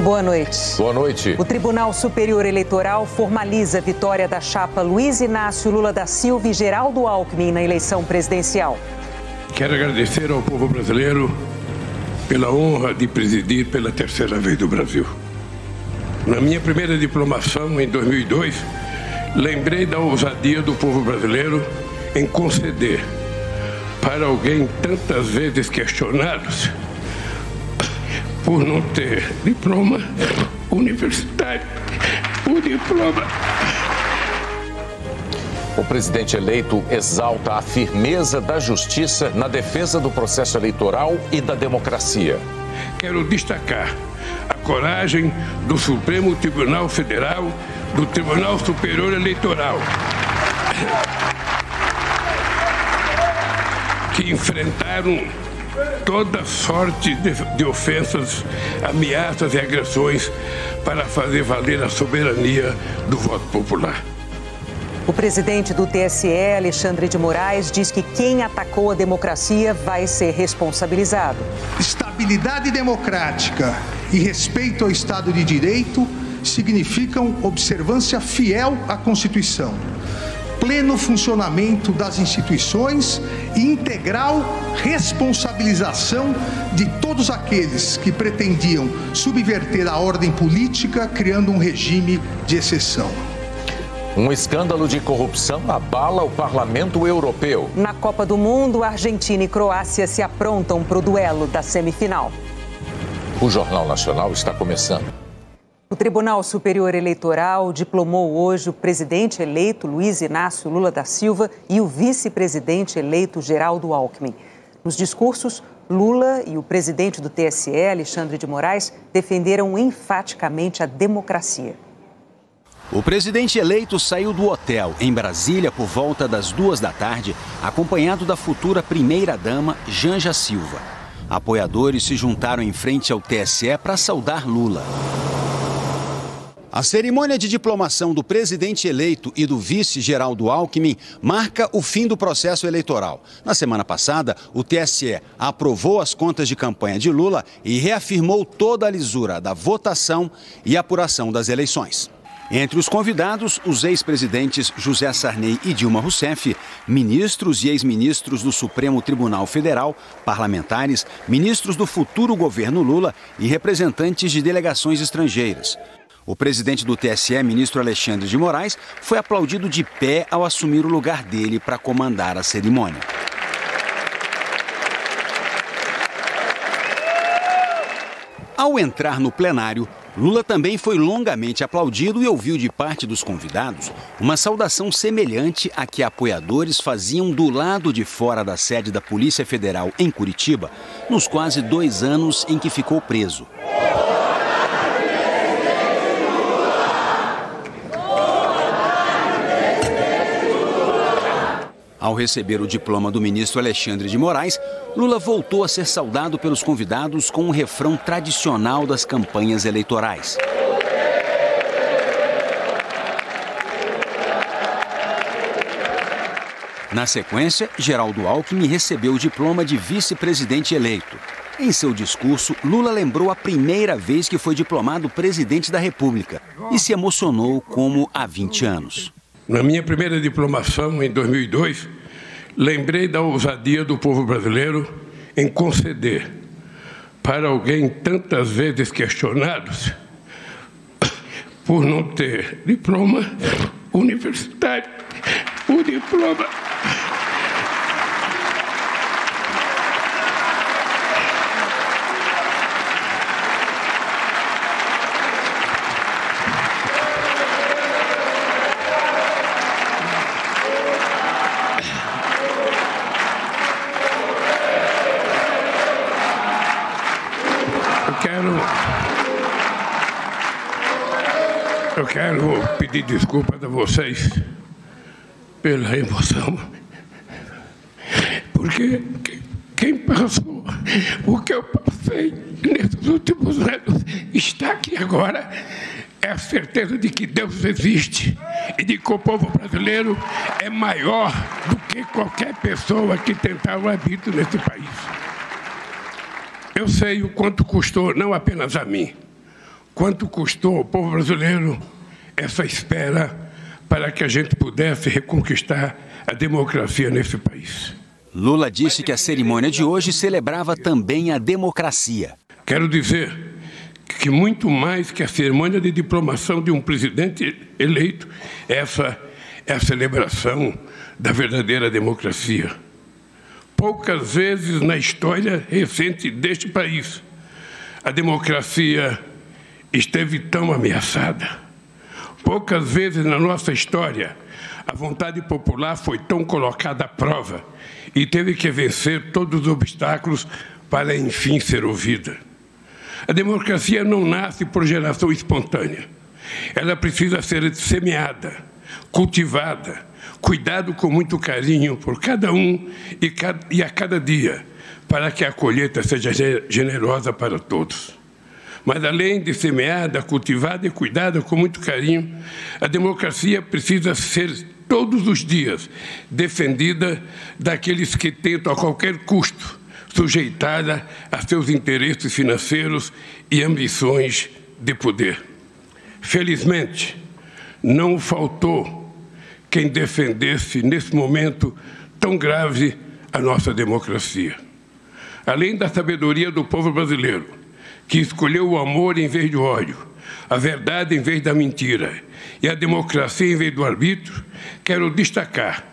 Boa noite. Boa noite. O Tribunal Superior Eleitoral formaliza a vitória da chapa Luiz Inácio Lula da Silva e Geraldo Alckmin na eleição presidencial. Quero agradecer ao povo brasileiro pela honra de presidir pela terceira vez do Brasil. Na minha primeira diplomação, em 2002, lembrei da ousadia do povo brasileiro em conceder para alguém tantas vezes questionados por não ter diploma universitário, o diploma. O presidente eleito exalta a firmeza da justiça na defesa do processo eleitoral e da democracia. Quero destacar a coragem do Supremo Tribunal Federal, do Tribunal Superior Eleitoral, que enfrentaram toda sorte de ofensas, ameaças e agressões para fazer valer a soberania do voto popular. O presidente do TSE, Alexandre de Moraes, diz que quem atacou a democracia vai ser responsabilizado. Estabilidade democrática e respeito ao Estado de Direito significam observância fiel à Constituição, pleno funcionamento das instituições e integral responsabilização de todos aqueles que pretendiam subverter a ordem política, criando um regime de exceção. Um escândalo de corrupção abala o Parlamento Europeu. Na Copa do Mundo, Argentina e Croácia se aprontam para o duelo da semifinal. O Jornal Nacional está começando. O Tribunal Superior Eleitoral diplomou hoje o presidente eleito Luiz Inácio Lula da Silva e o vice-presidente eleito Geraldo Alckmin. Nos discursos, Lula e o presidente do TSE, Alexandre de Moraes, defenderam enfaticamente a democracia. O presidente eleito saiu do hotel em Brasília por volta das 14h, acompanhado da futura primeira-dama, Janja Silva. Apoiadores se juntaram em frente ao TSE para saudar Lula. A cerimônia de diplomação do presidente eleito e do vice Geraldo Alckmin marca o fim do processo eleitoral. Na semana passada, o TSE aprovou as contas de campanha de Lula e reafirmou toda a lisura da votação e apuração das eleições. Entre os convidados, os ex-presidentes José Sarney e Dilma Rousseff, ministros e ex-ministros do Supremo Tribunal Federal, parlamentares, ministros do futuro governo Lula e representantes de delegações estrangeiras. O presidente do TSE, ministro Alexandre de Moraes, foi aplaudido de pé ao assumir o lugar dele para comandar a cerimônia. Ao entrar no plenário, Lula também foi longamente aplaudido e ouviu de parte dos convidados uma saudação semelhante à que apoiadores faziam do lado de fora da sede da Polícia Federal em Curitiba, nos quase 2 anos em que ficou preso. Ao receber o diploma do ministro Alexandre de Moraes, Lula voltou a ser saudado pelos convidados com um refrão tradicional das campanhas eleitorais. Na sequência, Geraldo Alckmin recebeu o diploma de vice-presidente eleito. Em seu discurso, Lula lembrou a primeira vez que foi diplomado presidente da República e se emocionou como há 20 anos. Na minha primeira diplomação, em 2002, lembrei da ousadia do povo brasileiro em conceder para alguém tantas vezes questionados por não ter diploma universitário, o diploma. Eu quero pedir desculpas a vocês pela emoção, porque quem passou o que eu passei nesses últimos anos está aqui agora é a certeza de que Deus existe e de que o povo brasileiro é maior do que qualquer pessoa que tentar o arbítrio nesse país. Eu sei o quanto custou, não apenas a mim, quanto custou ao povo brasileiro essa espera para que a gente pudesse reconquistar a democracia nesse país. Lula disse que a cerimônia de hoje celebrava também a democracia. Quero dizer que muito mais que a cerimônia de diplomação de um presidente eleito, essa é a celebração da verdadeira democracia. Poucas vezes na história recente deste país a democracia esteve tão ameaçada. Poucas vezes na nossa história a vontade popular foi tão colocada à prova e teve que vencer todos os obstáculos para, enfim, ser ouvida. A democracia não nasce por geração espontânea. Ela precisa ser semeada, cultivada, cuidado com muito carinho por cada um e a cada dia, para que a colheita seja generosa para todos. Mas, além de semeada, cultivada e cuidada com muito carinho, a democracia precisa ser, todos os dias, defendida daqueles que tentam, a qualquer custo, sujeitá-la a seus interesses financeiros e ambições de poder. Felizmente, não faltou quem defendesse, nesse momento tão grave, a nossa democracia. Além da sabedoria do povo brasileiro, que escolheu o amor em vez do ódio, a verdade em vez da mentira e a democracia em vez do arbítrio, quero destacar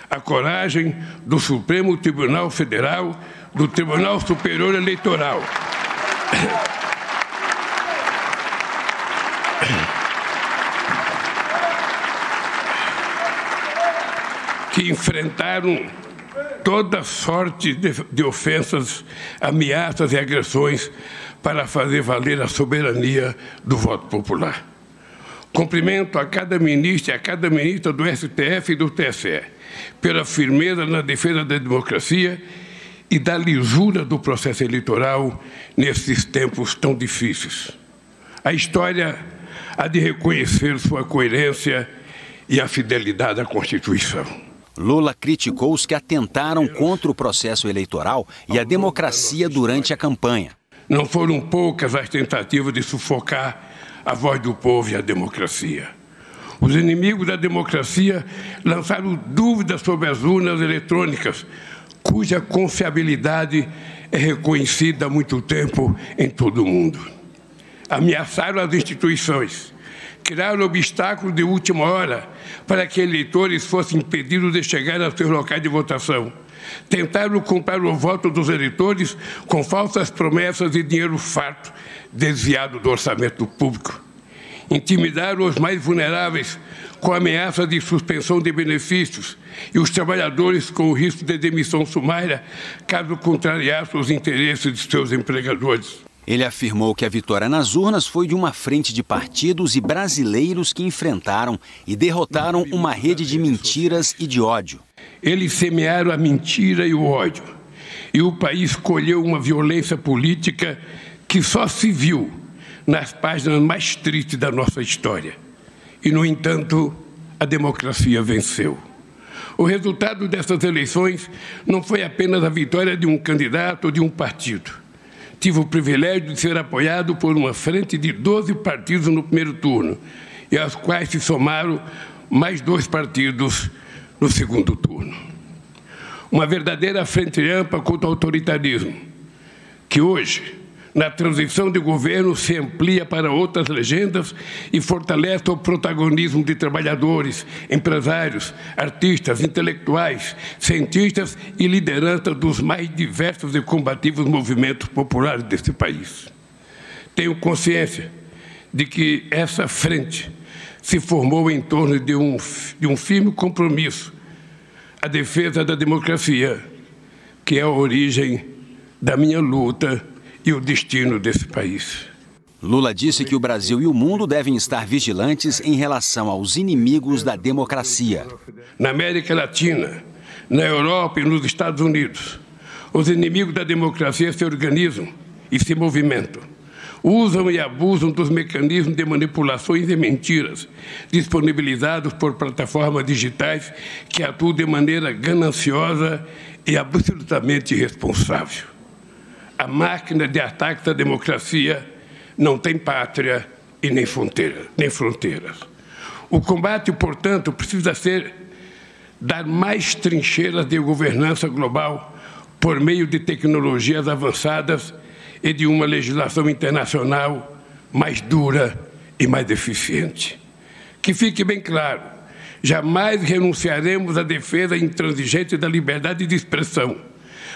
a coragem do Supremo Tribunal Federal, do Tribunal Superior Eleitoral, que enfrentaram toda sorte de ofensas, ameaças e agressões para fazer valer a soberania do voto popular. Cumprimento a cada ministro e a cada ministra do STF e do TSE pela firmeza na defesa da democracia e da lisura do processo eleitoral nesses tempos tão difíceis. A história há de reconhecer sua coerência e a fidelidade à Constituição. Lula criticou os que atentaram contra o processo eleitoral e a democracia durante a campanha. Não foram poucas as tentativas de sufocar a voz do povo e a democracia. Os inimigos da democracia lançaram dúvidas sobre as urnas eletrônicas, cuja confiabilidade é reconhecida há muito tempo em todo o mundo. Ameaçaram as instituições, criaram obstáculos de última hora para que eleitores fossem impedidos de chegar aos seus locais de votação. Tentaram comprar o voto dos eleitores com falsas promessas e dinheiro farto desviado do orçamento público. Intimidaram os mais vulneráveis com ameaça de suspensão de benefícios e os trabalhadores com o risco de demissão sumária caso contrariassem os interesses de seus empregadores. Ele afirmou que a vitória nas urnas foi de uma frente de partidos e brasileiros que enfrentaram e derrotaram uma rede de mentiras e de ódio. Eles semearam a mentira e o ódio, e o país colheu uma violência política que só se viu nas páginas mais tristes da nossa história. E, no entanto, a democracia venceu. O resultado dessas eleições não foi apenas a vitória de um candidato ou de um partido. Tive o privilégio de ser apoiado por uma frente de 12 partidos no primeiro turno, e aos quais se somaram mais 2 partidos no segundo turno. Uma verdadeira frente ampla contra o autoritarismo, que hoje, na transição de governo, se amplia para outras legendas e fortalece o protagonismo de trabalhadores, empresários, artistas, intelectuais, cientistas e lideranças dos mais diversos e combativos movimentos populares deste país. Tenho consciência de que essa frente se formou em torno de um firme compromisso, a defesa da democracia, que é a origem da minha luta e o destino desse país. Lula disse que o Brasil e o mundo devem estar vigilantes em relação aos inimigos da democracia. Na América Latina, na Europa e nos Estados Unidos, os inimigos da democracia se organizam e se movimentam. Usam e abusam dos mecanismos de manipulações e mentiras disponibilizados por plataformas digitais que atuam de maneira gananciosa e absolutamente irresponsável. A máquina de ataque à democracia não tem pátria e nem fronteiras. O combate, portanto, precisa dar mais trincheiras de governança global por meio de tecnologias avançadas e de uma legislação internacional mais dura e mais eficiente. Que fique bem claro, jamais renunciaremos à defesa intransigente da liberdade de expressão,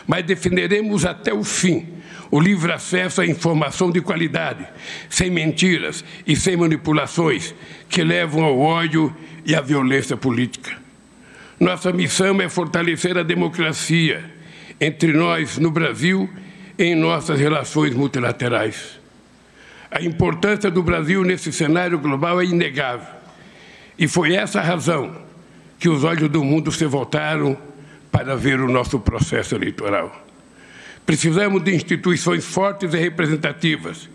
mas defenderemos até o fim o livre acesso à informação de qualidade, sem mentiras e sem manipulações que levam ao ódio e à violência política. Nossa missão é fortalecer a democracia entre nós no Brasil e em nossas relações multilaterais. A importância do Brasil nesse cenário global é inegável. E foi essa a razão que os olhos do mundo se voltaram para ver o nosso processo eleitoral. Precisamos de instituições fortes e representativas.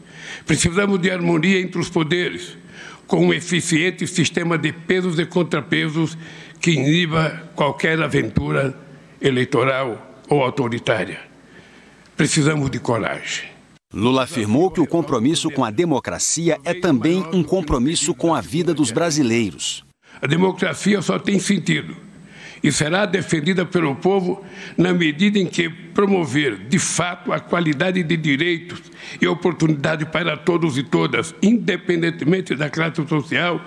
Precisamos de harmonia entre os poderes, com um eficiente sistema de pesos e contrapesos que iniba qualquer aventura eleitoral ou autoritária. Precisamos de coragem. Lula afirmou que o compromisso com a democracia é também um compromisso com a vida dos brasileiros. A democracia só tem sentido e será defendida pelo povo na medida em que promover, de fato, a qualidade de direitos e oportunidade para todos e todas, independentemente da classe social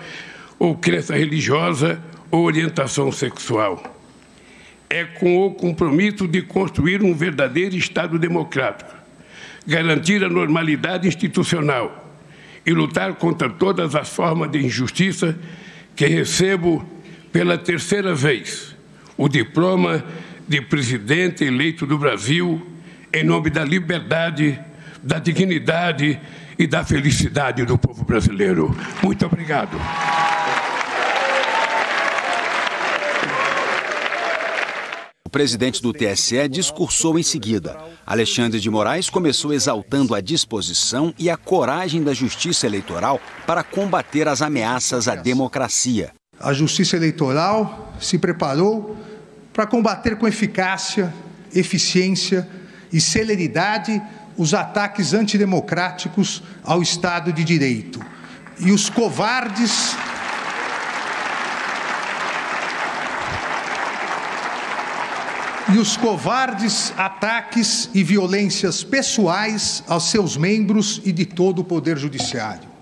ou crença religiosa ou orientação sexual. É com o compromisso de construir um verdadeiro Estado democrático, garantir a normalidade institucional e lutar contra todas as formas de injustiça que recebo pela terceira vez o diploma de presidente eleito do Brasil em nome da liberdade, da dignidade e da felicidade do povo brasileiro. Muito obrigado. O presidente do TSE discursou em seguida. Alexandre de Moraes começou exaltando a disposição e a coragem da Justiça Eleitoral para combater as ameaças à democracia. A Justiça Eleitoral se preparou para combater com eficácia, eficiência e celeridade os ataques antidemocráticos ao Estado de Direito. E os covardes ataques e violências pessoais aos seus membros e de todo o Poder Judiciário.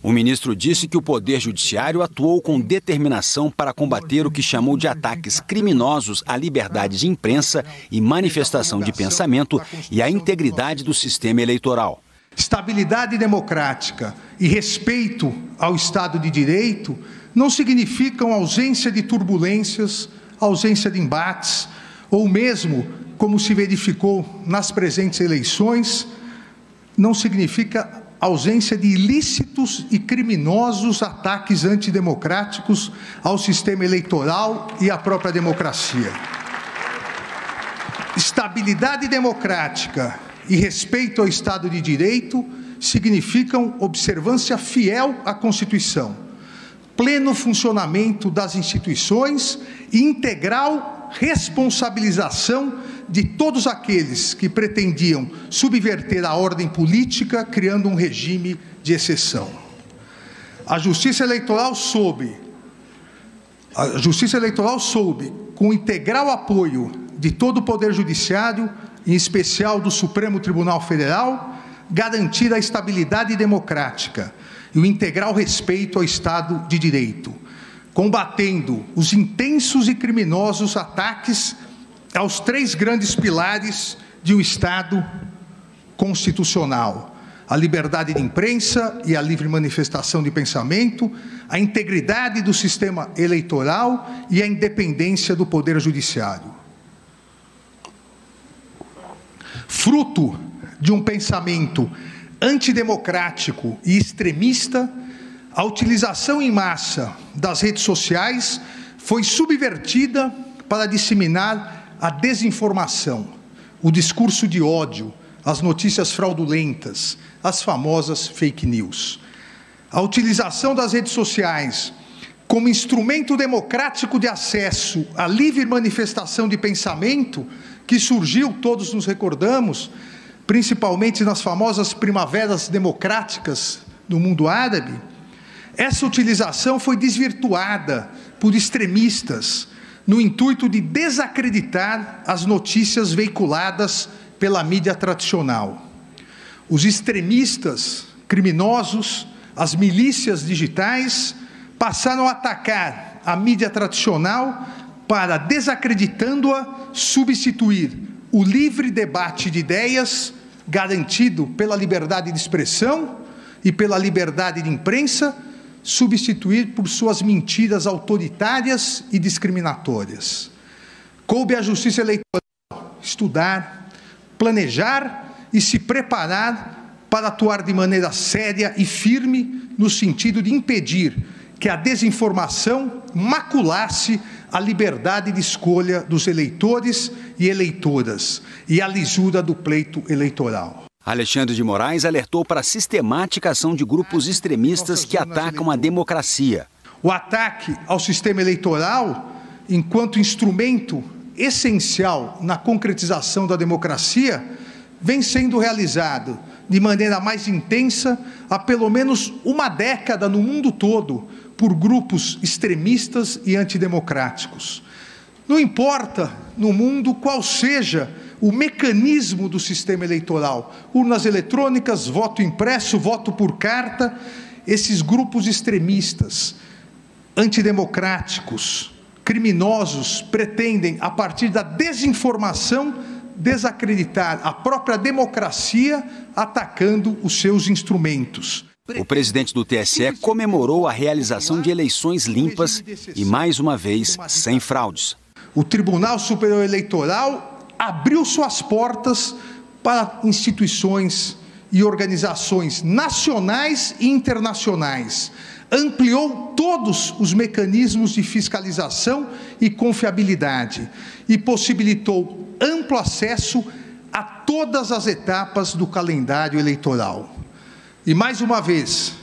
O ministro disse que o Poder Judiciário atuou com determinação para combater o que chamou de ataques criminosos à liberdade de imprensa e manifestação de pensamento e à integridade do sistema eleitoral. Estabilidade democrática e respeito ao Estado de Direito não significam ausência de turbulências, ausência de embates, ou mesmo, como se verificou nas presentes eleições, não significa ausência de ilícitos e criminosos ataques antidemocráticos ao sistema eleitoral e à própria democracia. Estabilidade democrática e respeito ao Estado de Direito significam observância fiel à Constituição, pleno funcionamento das instituições e integral responsabilização de todos aqueles que pretendiam subverter a ordem política, criando um regime de exceção. A Justiça Eleitoral soube, com integral apoio de todo o Poder Judiciário, em especial do Supremo Tribunal Federal, garantir a estabilidade democrática e o integral respeito ao Estado de Direito, combatendo os intensos e criminosos ataques aos três grandes pilares de um Estado constitucional: a liberdade de imprensa e a livre manifestação de pensamento, a integridade do sistema eleitoral e a independência do Poder Judiciário. Fruto de um pensamento antidemocrático e extremista, a utilização em massa das redes sociais foi subvertida para disseminar a desinformação, o discurso de ódio, as notícias fraudulentas, as famosas fake news. A utilização das redes sociais como instrumento democrático de acesso à livre manifestação de pensamento, que surgiu, todos nos recordamos, principalmente nas famosas primaveras democráticas do mundo árabe, essa utilização foi desvirtuada por extremistas no intuito de desacreditar as notícias veiculadas pela mídia tradicional. Os extremistas, criminosos, as milícias digitais passaram a atacar a mídia tradicional para, desacreditando-a, substituir o livre debate de ideias garantido pela liberdade de expressão e pela liberdade de imprensa, substituir por suas mentiras autoritárias e discriminatórias. Coube à Justiça Eleitoral estudar, planejar e se preparar para atuar de maneira séria e firme no sentido de impedir que a desinformação maculasse a liberdade de escolha dos eleitores e eleitoras e a lisura do pleito eleitoral. Alexandre de Moraes alertou para a sistemática ação de grupos extremistas que atacam a democracia. O ataque ao sistema eleitoral, enquanto instrumento essencial na concretização da democracia, vem sendo realizado de maneira mais intensa há pelo menos uma década no mundo todo por grupos extremistas e antidemocráticos. Não importa no mundo qual seja o mecanismo do sistema eleitoral, urnas eletrônicas, voto impresso, voto por carta, esses grupos extremistas, antidemocráticos, criminosos, pretendem, a partir da desinformação, desacreditar a própria democracia, atacando os seus instrumentos. O presidente do TSE comemorou a realização de eleições limpas e, mais uma vez, sem fraudes. O Tribunal Superior Eleitoral abriu suas portas para instituições e organizações nacionais e internacionais, ampliou todos os mecanismos de fiscalização e confiabilidade e possibilitou amplo acesso a todas as etapas do calendário eleitoral. E, mais uma vez,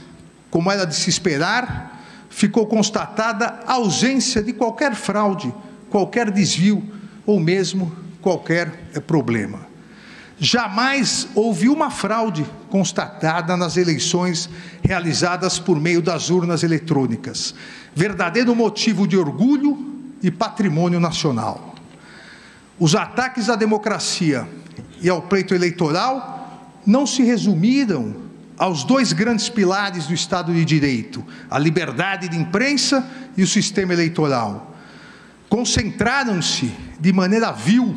como era de se esperar, ficou constatada a ausência de qualquer fraude, qualquer desvio ou mesmo qualquer problema. Jamais houve uma fraude constatada nas eleições realizadas por meio das urnas eletrônicas. Verdadeiro motivo de orgulho e patrimônio nacional. Os ataques à democracia e ao pleito eleitoral não se resumiram aos dois grandes pilares do Estado de Direito, a liberdade de imprensa e o sistema eleitoral. Concentraram-se de maneira vil,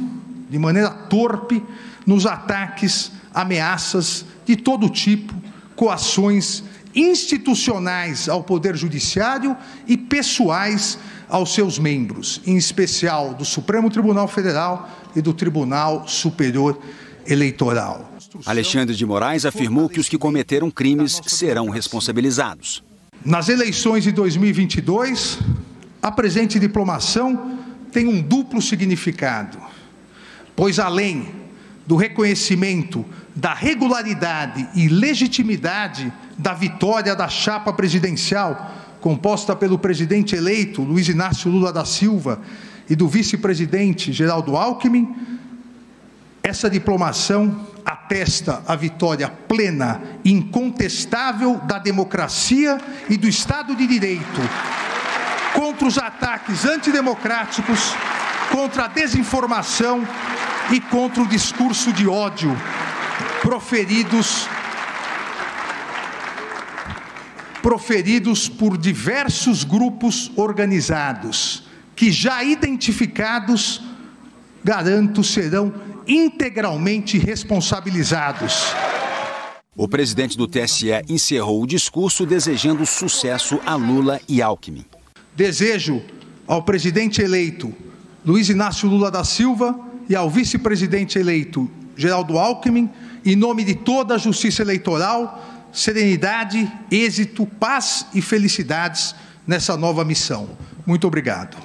de maneira torpe, nos ataques, ameaças de todo tipo, coações institucionais ao Poder Judiciário e pessoais aos seus membros, em especial do Supremo Tribunal Federal e do Tribunal Superior Eleitoral. Alexandre de Moraes afirmou que os que cometeram crimes serão responsabilizados. Nas eleições de 2022, a presente diplomação tem um duplo significado, pois além do reconhecimento da regularidade e legitimidade da vitória da chapa presidencial, composta pelo presidente eleito Luiz Inácio Lula da Silva e do vice-presidente Geraldo Alckmin, essa diplomação atesta a vitória plena e incontestável da democracia e do Estado de Direito contra os ataques antidemocráticos, contra a desinformação e contra o discurso de ódio proferidos por diversos grupos organizados, que já identificados, garanto, serão integralmente responsabilizados. O presidente do TSE encerrou o discurso desejando sucesso a Lula e Alckmin. Desejo ao presidente eleito Luiz Inácio Lula da Silva e ao vice-presidente eleito Geraldo Alckmin, em nome de toda a Justiça Eleitoral, serenidade, êxito, paz e felicidades nessa nova missão. Muito obrigado.